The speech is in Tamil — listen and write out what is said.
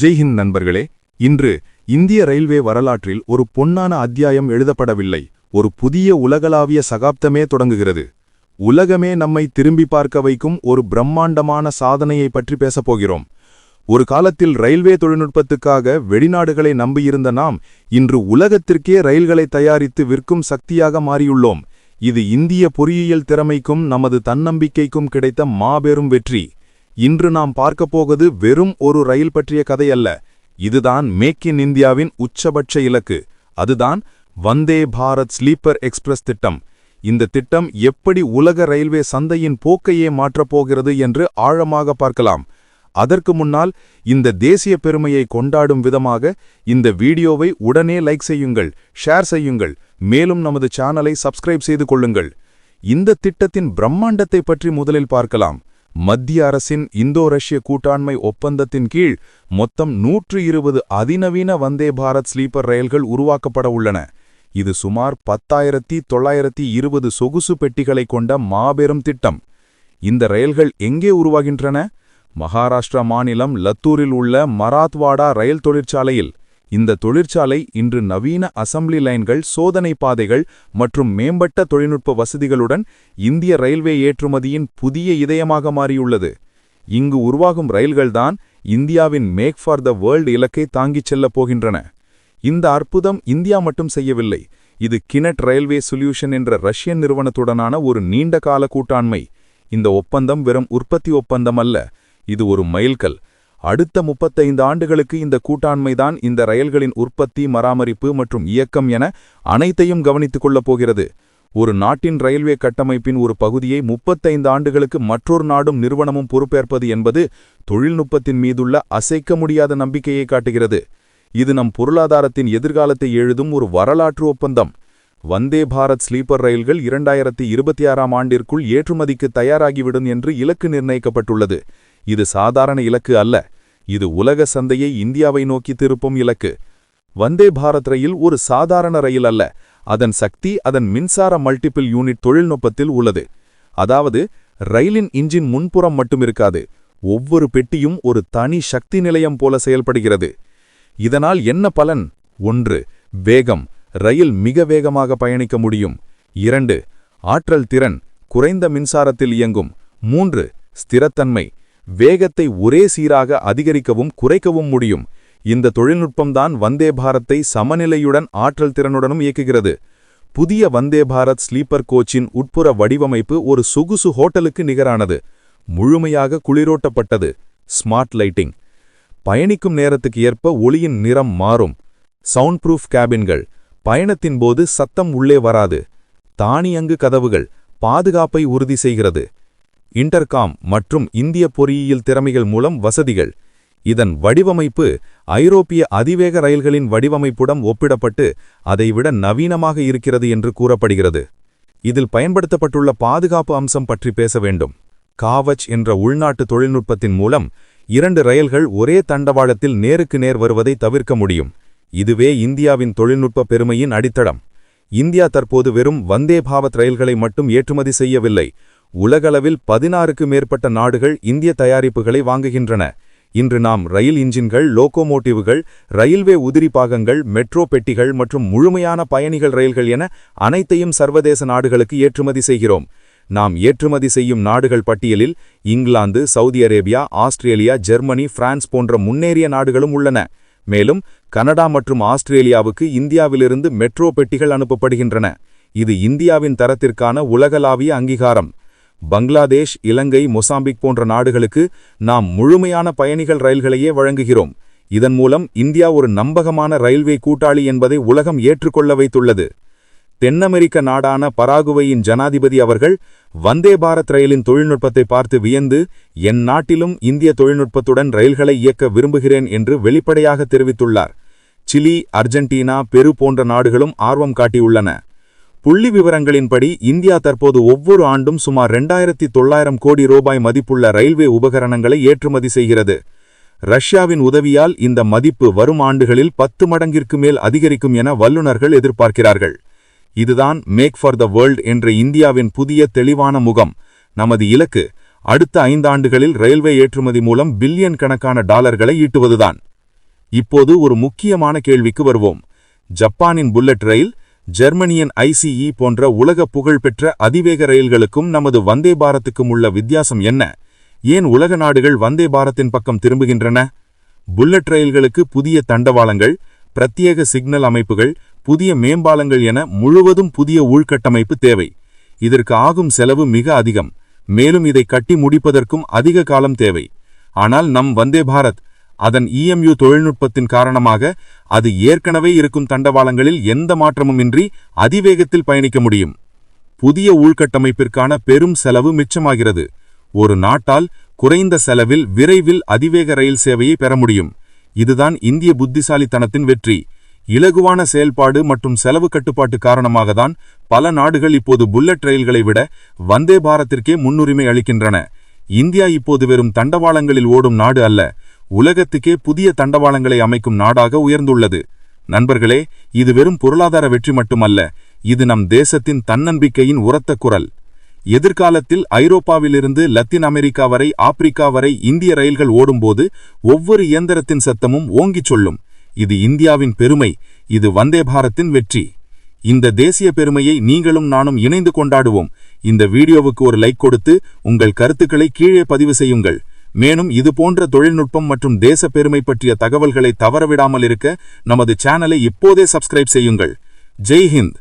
ஜெய்ஹிந்த் நண்பர்களே, இன்று இந்திய ரயில்வே வரலாற்றில் ஒரு பொன்னான அத்தியாயம் எழுதப்படவில்லை. ஒரு புதிய உலகளாவிய சகாப்தமே தொடங்குகிறது. உலகமே நம்மை திரும்பி பார்க்க வைக்கும் ஒரு பிரம்மாண்டமான சாதனையை பற்றி பேசப்போகிறோம். ஒரு காலத்தில் ரயில்வே தொழில்நுட்பத்துக்காக வெளிநாடுகளை நம்பியிருந்த நாம் இன்று உலகத்திற்கே ரயில்களை தயாரித்து விற்கும் சக்தியாக மாறியுள்ளோம். இது இந்திய பொறியியல் திறமைக்கும் நமது தன்னம்பிக்கைக்கும் கிடைத்த மாபெரும் வெற்றி. இன்று நாம் பார்க்கப் போவது வெறும் ஒரு ரயில் பற்றிய கதை அல்ல. இதுதான் மேக் இன் இந்தியாவின் உச்சபட்ச இலக்கு. அதுதான் வந்தே பாரத் ஸ்லீப்பர் எக்ஸ்பிரஸ் திட்டம். இந்த திட்டம் எப்படி உலக ரயில்வே சந்தையின் போக்கையே மாற்றப்போகிறது என்று ஆழமாக பார்க்கலாம். அதற்கு முன்னால் இந்த தேசிய பெருமையை கொண்டாடும் விதமாக இந்த வீடியோவை உடனே லைக் செய்யுங்கள், ஷேர் செய்யுங்கள், மேலும் நமது சேனலை சப்ஸ்கிரைப் செய்து கொள்ளுங்கள். இந்த திட்டத்தின் பிரம்மாண்டத்தை பற்றி முதலில் பார்க்கலாம். மத்திய அரசின் இந்தோ ரஷ்ய கூட்டாண்மை ஒப்பந்தத்தின் கீழ் மொத்தம் 120 அதிநவீன வந்தே பாரத் ஸ்லீப்பர் ரயில்கள் உருவாக்கப்பட உள்ளன. இது சுமார் 10,920 சொகுசு பெட்டிகளை கொண்ட மாபெரும் திட்டம். இந்த ரயில்கள் எங்கே உருவாகின்றன? மகாராஷ்டிரா மாநிலம் லத்தூரில் உள்ள மராத்வாடா ரயில் தொழிற்சாலையில். இந்த தொழிற்சாலை இன்று நவீன அசம்பிளி லைன்கள், சோதனை பாதைகள் மற்றும் மேம்பட்ட தொழில்நுட்ப வசதிகளுடன் இந்திய ரயில்வே ஏற்றுமதியின் புதிய இதயமாக மாறியுள்ளது. இங்கு உருவாகும் ரயில்கள்தான் இந்தியாவின் மேக் ஃபார் த வேர்ல்ட் இலக்கை தாங்கிச் செல்லப் போகின்றன. இந்த அற்புதம் இந்தியா மட்டும் செய்யவில்லை. இது கினட் ரயில்வே சொல்யூஷன் என்ற ரஷ்யன் நிறுவனத்துடனான ஒரு நீண்டகால கூட்டாண்மை. இந்த ஒப்பந்தம் வெறும் உற்பத்தி ஒப்பந்தம் அல்ல, இது ஒரு மைல்கல். அடுத்த 35 ஆண்டுகளுக்கு இந்த கூட்டாண்மைதான் இந்த ரயில்களின் உற்பத்தி, மராமரிப்பு மற்றும் இயக்கம் என அனைத்தையும் கவனித்துக் கொள்ளப் போகிறது. ஒரு நாட்டின் ரயில்வே கட்டமைப்பின் ஒரு பகுதியை 35 ஆண்டுகளுக்கு மற்றொரு நாடும் நிறுவனமும் பொறுப்பேற்பது என்பது தொழில்நுட்பத்தின் மீதுள்ள அசைக்க முடியாத நம்பிக்கையை காட்டுகிறது. இது நம் பொருளாதாரத்தின் எதிர்காலத்தை எழுதும் ஒரு வரலாற்று ஒப்பந்தம். வந்தே பாரத் ஸ்லீப்பர் ரயில்கள் 2026ஆம் ஆண்டிற்குள் ஏற்றுமதிக்கு தயாராகிவிடும் என்று இலக்கு நிர்ணயிக்கப்பட்டுள்ளது. இது சாதாரண இலக்கு அல்ல, இது உலக சந்தையை இந்தியாவை நோக்கி திருப்பும் இலக்கு. வந்தே பாரத் ரயில் ஒரு சாதாரண ரயில் அல்ல, அதன் சக்தி அதன் மின்சார மல்டிபிள் யூனிட் தொழில்நுட்பத்தில் உள்ளது. அதாவது ரயிலின் இன்ஜின் முன்புறம் மட்டும் இருக்காது, ஒவ்வொரு பெட்டியும் ஒரு தனி சக்தி நிலையம் போல செயல்படுகிறது. இதனால் என்ன பலன்? 1. வேகம், ரயில் மிக வேகமாக பயணிக்க முடியும். 2. ஆற்றல் திறன், குறைந்த மின்சாரத்தில் இயங்கும். 3. ஸ்திரத்தன்மை, வேகத்தை ஒரே சீராக அதிகரிக்கவும் குறைக்கவும் முடியும். இந்த தொழில்நுட்பம்தான் வந்தே பாரத்தை சமநிலையுடன் ஆற்றல் திறனுடனும் இயக்குகிறது. புதிய வந்தே பாரத் ஸ்லீப்பர் கோச்சின் உட்புற வடிவமைப்பு ஒரு சொகுசு ஹோட்டலுக்கு நிகரானது. முழுமையாக குளிரோட்டப்பட்டது. ஸ்மார்ட் லைட்டிங், பயணிக்கும் நேரத்துக்கு ஏற்ப ஒளியின் நிறம் மாறும். சவுண்ட் ப்ரூஃப் கேபின்கள், பயணத்தின் போது சத்தம் உள்ளே வராது. தானியங்கு கதவுகள், பாதுகாப்பை உறுதி செய்கிறது. இன்டர்காம் மற்றும் இந்திய பொறியியல் திறமைகள் மூலம் வசதிகள். இதன் வடிவமைப்பு ஐரோப்பிய அதிவேக ரயில்களின் வடிவமைப்புடன் ஒப்பிடப்பட்டு அதைவிட நவீனமாக இருக்கிறது என்று கூறப்படுகிறது. இதில் பயன்படுத்தப்பட்டுள்ள பாதுகாப்பு அம்சம் பற்றி பேச வேண்டும். காவச் என்ற உள்நாட்டு தொழில்நுட்பத்தின் மூலம் 2 ரயில்கள் ஒரே தண்டவாளத்தில் நேருக்கு நேர் வருவதை தவிர்க்க முடியும். இதுவே இந்தியாவின் தொழில்நுட்ப பெருமையின் அடித்தளம். இந்தியா தற்போது வெறும் வந்தே பாரத் ரயில்களை மட்டும் ஏற்றுமதி செய்யவில்லை. உலகளவில் 16க்கு மேற்பட்ட நாடுகள் இந்திய தயாரிப்புகளை வாங்குகின்றன. இன்று நாம் ரயில் இன்ஜின்கள், லோகோமோட்டிவ்கள், ரயில்வே உதிரி பாகங்கள், மெட்ரோ பெட்டிகள் மற்றும் முழுமையான பயணிகள் ரயில்கள் என அனைத்தையும் சர்வதேச நாடுகளுக்கு ஏற்றுமதி செய்கிறோம். நாம் ஏற்றுமதி செய்யும் நாடுகள் பட்டியலில் England, Saudi Arabia, Australia, Germany, France போன்ற முன்னேறிய நாடுகளும் உள்ளன. மேலும் கனடா மற்றும் ஆஸ்திரேலியாவுக்கு இந்தியாவிலிருந்து மெட்ரோ பெட்டிகள் அனுப்பப்படுகின்றன. இது இந்தியாவின் தரத்திற்கான உலகளாவிய அங்கீகாரம். பங்களாதேஷ், இலங்கை, மொசாம்பிக் போன்ற நாடுகளுக்கு நாம் முழுமையான பயணிகள் ரயில்களையே வழங்குகிறோம். இதன் மூலம் இந்தியா ஒரு நம்பகமான ரயில்வே கூட்டாளி என்பதை உலகம் ஏற்றுக்கொள்ள வைத்துள்ளது. தென் அமெரிக்க நாடான பராகுவையின் ஜனாதிபதி அவர்கள் வந்தே பாரத் ரயிலின் தொழில்நுட்பத்தை பார்த்து வியந்து, என் நாட்டிலும் இந்திய தொழில்நுட்பத்துடன் ரயில்களை இயக்க விரும்புகிறேன் என்று வெளிப்படையாக தெரிவித்துள்ளார். சிலி, அர்ஜென்டினா, பெரு போன்ற நாடுகளும் ஆர்வம் காட்டியுள்ளன. புள்ளி விவரங்களின்படி இந்தியா தற்போது ஒவ்வொரு ஆண்டும் சுமார் 2,900 கோடி ரூபாய் மதிப்புள்ள ரயில்வே உபகரணங்களை ஏற்றுமதி செய்கிறது. ரஷ்யாவின் உதவியால் இந்த மதிப்பு வரும் ஆண்டுகளில் 10 மடங்கிற்கு மேல் அதிகரிக்கும் என வல்லுநர்கள் எதிர்பார்க்கிறார்கள். இதுதான் மேக் ஃபார் த வேர்ல்ட் என்ற இந்தியாவின் புதிய தெளிவான முகம். நமது இலக்கு அடுத்த 5 ஆண்டுகளில் ரயில்வே ஏற்றுமதி மூலம் பில்லியன் கணக்கான டாலர்களை ஈட்டுவதுதான். இப்போது ஒரு முக்கியமான கேள்விக்கு வருவோம். ஜப்பானின் புல்லட் ரயில், ஜெர்மனியின் ஐசிஇ போன்ற உலக புகழ்பெற்ற அதிவேக ரயில்களுக்கும் நமது வந்தே பாரத்துக்கும் உள்ள வித்தியாசம் என்ன? ஏன் உலக நாடுகள் வந்தே பாரத்தின் பக்கம் திரும்புகின்றன? புல்லட் ரயில்களுக்கு புதிய தண்டவாளங்கள், பிரத்யேக சிக்னல் அமைப்புகள், புதிய மேம்பாலங்கள் என முழுவதும் புதிய உள்கட்டமைப்பு தேவை. இதற்கு ஆகும் செலவு மிக அதிகம். மேலும் இதை கட்டி முடிப்பதற்கும் அதிக காலம் தேவை. ஆனால் நம் வந்தே பாரத் அதன் EMU தொழில்நுட்பத்தின் காரணமாக அது ஏற்கனவே இருக்கும் தண்டவாளங்களில் எந்த மாற்றமுமின்றி அதிவேகத்தில் பயணிக்க முடியும். புதிய உள்கட்டமைப்பிற்கான பெரும் செலவு மிச்சமாகிறது. ஒரு நாட்டால் குறைந்த செலவில் விரைவில் அதிவேக ரயில் சேவையை பெற முடியும். இதுதான் இந்திய புத்திசாலித்தனத்தின் வெற்றி. இலகுவான செயல்பாடு மற்றும் செலவு கட்டுப்பாட்டு காரணமாக தான் பல நாடுகள் இப்போது புல்லட் ரயில்களை விட வந்தே பாரத்திற்கே முன்னுரிமை அளிக்கின்றன. இந்தியா இப்போது வெறும் தண்டவாளங்களில் ஓடும் நாடு அல்ல, உலகத்துக்கே புதிய தண்டவாளங்களை அமைக்கும் நாடாக உயர்ந்துள்ளது. நண்பர்களே, இது வெறும் பொருளாதார வெற்றி மட்டுமல்ல, இது நம் தேசத்தின் தன்னம்பிக்கையின் உரத்த குரல். எதிர்காலத்தில் ஐரோப்பாவிலிருந்து லத்தீன் அமெரிக்கா வரை, ஆப்பிரிக்கா வரை இந்திய ரயில்கள் ஓடும்போது ஒவ்வொரு இயந்திரத்தின் சத்தமும் ஓங்கிச் சொல்லும், இது இந்தியாவின் பெருமை, இது வந்தே பாரத்தின் வெற்றி. இந்த தேசிய பெருமையை நீங்களும் நானும் இணைந்து கொண்டாடுவோம். இந்த வீடியோவுக்கு ஒரு லைக் கொடுத்து உங்கள் கருத்துக்களை கீழே பதிவு செய்யுங்கள். மேலும் இதுபோன்ற தொழில்நுட்பம் மற்றும் தேச பெருமை பற்றிய தகவல்களை தவறவிடாமல் இருக்க நமது சேனலை இப்போதே சப்ஸ்கிரைப் செய்யுங்கள். ஜெய் ஹிந்த்.